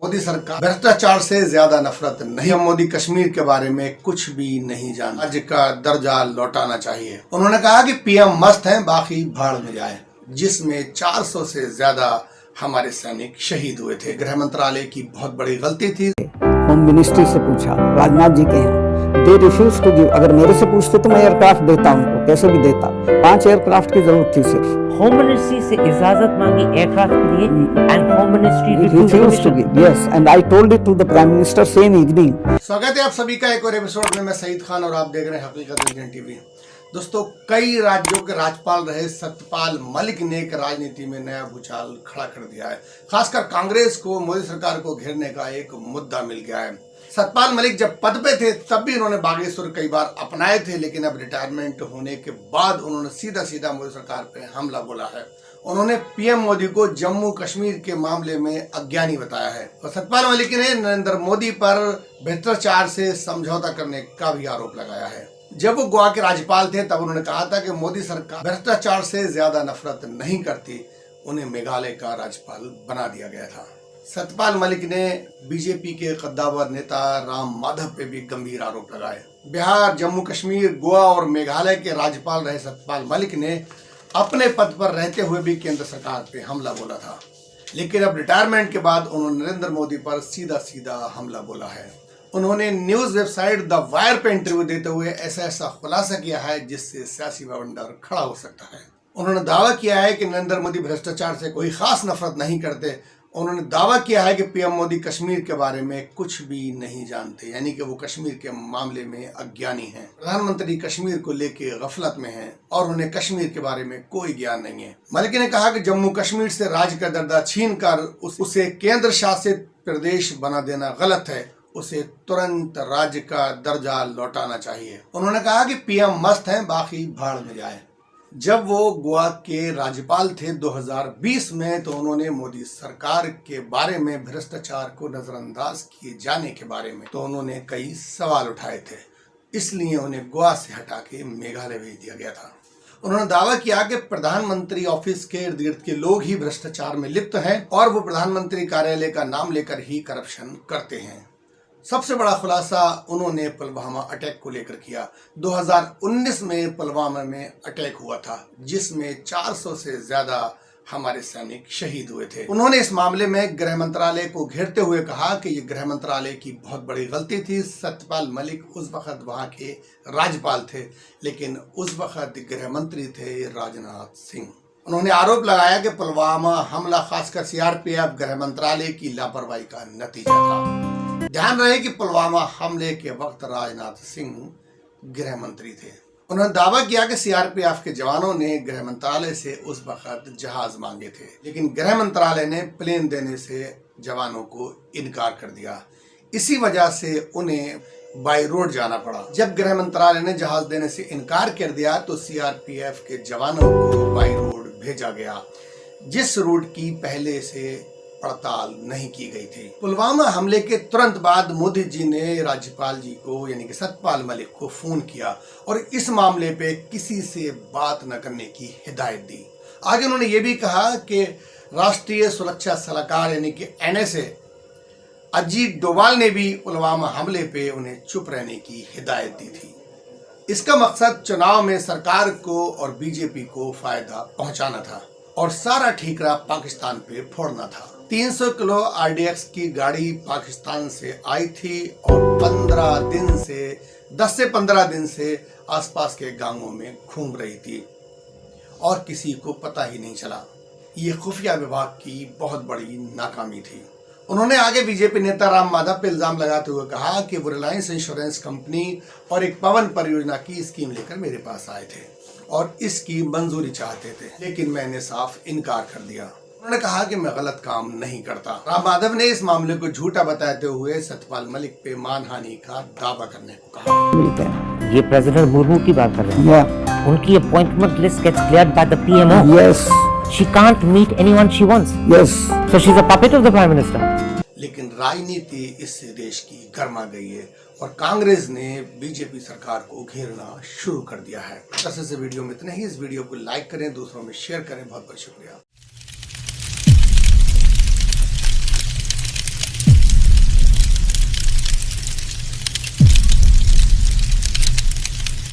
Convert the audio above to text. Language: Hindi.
मोदी सरकार भ्रष्टाचार से ज्यादा नफरत नहीं। मोदी कश्मीर के बारे में कुछ भी नहीं जानते, राज्य का दर्जा लौटाना चाहिए। उन्होंने कहा कि पीएम मस्त हैं, बाकी भाड़ में जाए, जिसमें 400 से ज्यादा हमारे सैनिक शहीद हुए थे। गृह मंत्रालय की बहुत बड़ी गलती थी। होम मिनिस्ट्री से पूछा, राजनाथ जी के यहाँ, दे रिफ्यूज टू गिव। अगर मेरे से पूछते तो मैं एयरक्राफ्ट देता उनको, कैसे भी देता। 5 एयरक्राफ्ट की जरूरत थी सिर्फ। होम मिनिस्ट्री से इजाजत मांगी एयरक्राफ्ट के लिए and home ministry refuse to give. Yes, and I told it to the prime minister same evening. स्वागत है आप सभी का एक और एपिसोड में। मैं सईद खान और आप देख रहे हैं हकीकत इंडियन टीवी। दोस्तों, कई राज्यों के राज्यपाल रहे सत्यपाल मलिक ने एक राजनीति में नया भूचाल खड़ा कर दिया है। खासकर कांग्रेस को मोदी सरकार को घेरने का एक मुद्दा मिल गया है। सत्यपाल मलिक जब पद पे थे तब भी उन्होंने बागेश्वर कई बार अपनाए थे, लेकिन अब रिटायरमेंट होने के बाद उन्होंने सीधा सीधा मोदी सरकार पे हमला बोला है। उन्होंने पीएम मोदी को जम्मू कश्मीर के मामले में अज्ञानी बताया है। और सत्यपाल मलिक ने नरेंद्र मोदी पर भ्रष्टाचार से समझौता करने का भी आरोप लगाया है। जब वो गोवा के राज्यपाल थे तब उन्होंने कहा था कि मोदी सरकार भ्रष्टाचार से ज्यादा नफरत नहीं करती। उन्हें मेघालय का राज्यपाल बना दिया गया था। सत्यपाल मलिक ने बीजेपी के कद्दावर नेता राम माधव पे भी गंभीर आरोप लगाए। बिहार, जम्मू कश्मीर, गोवा और मेघालय के राज्यपाल रहे सत्यपाल मलिक ने अपने पद पर रहते हुए भी केंद्र सरकार पे हमला बोला था, लेकिन अब रिटायरमेंट के बाद उन्होंने नरेंद्र मोदी पर सीधा सीधा हमला बोला है। उन्होंने न्यूज वेबसाइट द वायर पे इंटरव्यू देते हुए ऐसा खुलासा किया है जिससे सियासी बवंडर खड़ा हो सकता है। उन्होंने दावा किया है कि नरेंद्र मोदी भ्रष्टाचार से कोई खास नफरत नहीं करते। उन्होंने दावा किया है कि पीएम मोदी कश्मीर के बारे में कुछ भी नहीं जानते, यानी कि वो कश्मीर के मामले में अज्ञानी हैं। प्रधानमंत्री कश्मीर को लेकर गफलत में हैं और उन्हें कश्मीर के बारे में कोई ज्ञान नहीं है। मलिक ने कहा कि जम्मू कश्मीर से राज्य का दर्जा छीनकर उसे केंद्र शासित प्रदेश बना देना गलत है। उसे तुरंत राज्य का दर्जा लौटाना चाहिए। उन्होंने कहा कि पीएम मस्त हैं, बाकी भाड़ में जाए। जब वो गोवा के राज्यपाल थे 2020 में, तो उन्होंने मोदी सरकार के बारे में भ्रष्टाचार को नजरअंदाज किए जाने के बारे में तो उन्होंने कई सवाल उठाए थे। इसलिए उन्हें गोवा से हटा के मेघालय भेज दिया गया था। उन्होंने दावा किया कि प्रधानमंत्री ऑफिस के इर्द गिर्द के लोग ही भ्रष्टाचार में लिप्त हैं और वो प्रधानमंत्री कार्यालय का नाम लेकर ही करप्शन करते हैं। सबसे बड़ा खुलासा उन्होंने पुलवामा अटैक को लेकर किया। 2019 में पुलवामा में अटैक हुआ था, जिसमें 400 से ज्यादा हमारे सैनिक शहीद हुए थे। उन्होंने इस मामले में गृह मंत्रालय को घेरते हुए कहा कि ये गृह मंत्रालय की बहुत बड़ी गलती थी। सत्यपाल मलिक उस वक्त वहां के राज्यपाल थे, लेकिन उस वक्त गृह मंत्री थे राजनाथ सिंह। उन्होंने आरोप लगाया कि पुलवामा हमला खासकर सीआरपीएफ गृह मंत्रालय की लापरवाही का नतीजा था। ध्यान रहे कि पुलवामा हमले के वक्त राजनाथ सिंह गृह मंत्री थे। उन्होंने दावा किया कि सीआरपीएफ के जवानों ने गृह मंत्रालय से उस वक्त जहाज मांगे थे, लेकिन गृह मंत्रालय ने प्लेन देने से जवानों को इनकार कर दिया। इसी वजह से उन्हें बाई रोड जाना पड़ा। जब गृह मंत्रालय ने जहाज देने से इनकार कर दिया तो सीआरपीएफ के जवानों को बाई रोड भेजा गया, जिस रूट की पहले से पड़ताल नहीं की गई थी। पुलवामा हमले के तुरंत बाद मोदी जी ने राज्यपाल जी को यानी कि सत्यपाल मलिक को फोन किया और इस मामले पे किसी से बात न करने की हिदायत दी। आगे उन्होंने ये भी कहा कि राष्ट्रीय सुरक्षा सलाहकार यानी कि NSA अजीत डोभाल ने भी पुलवामा हमले पे उन्हें चुप रहने की हिदायत दी थी। इसका मकसद चुनाव में सरकार को और बीजेपी को फायदा पहुंचाना था और सारा ठीकरा पाकिस्तान पे फोड़ना था। 300 किलो RDX की गाड़ी पाकिस्तान से आई थी और 10 से 15 दिन से आसपास के गांवों में घूम रही थी और किसी को पता ही नहीं चला। ये खुफिया विभाग की बहुत बड़ी नाकामी थी। उन्होंने आगे बीजेपी नेता राम माधव पे इल्जाम लगाते हुए कहा कि वो रिलायंस इंश्योरेंस कंपनी और एक पवन परियोजना की स्कीम लेकर मेरे पास आए थे और इसकी मंजूरी चाहते थे, लेकिन मैंने साफ इनकार कर दिया। उन्होंने कहा कि मैं गलत काम नहीं करता। राम माधव ने इस मामले को झूठा बताते हुए सत्यपाल मलिक पे मानहानि का दावा करने को कहा। ये प्रेसिडेंट मुर्मू की बात कर रहे हैं। उनकी appointment list gets cleared by the PMO। Yes. She can't meet anyone she wants. Yes. So she's a puppet of the Prime Minister. लेकिन राजनीति इस देश की गर्मा गई है और कांग्रेस ने बीजेपी सरकार को घेरना शुरू कर दिया है। ऐसे वीडियो में इतना ही। इस वीडियो को लाइक करें, दूसरों में शेयर करें। बहुत बहुत शुक्रिया।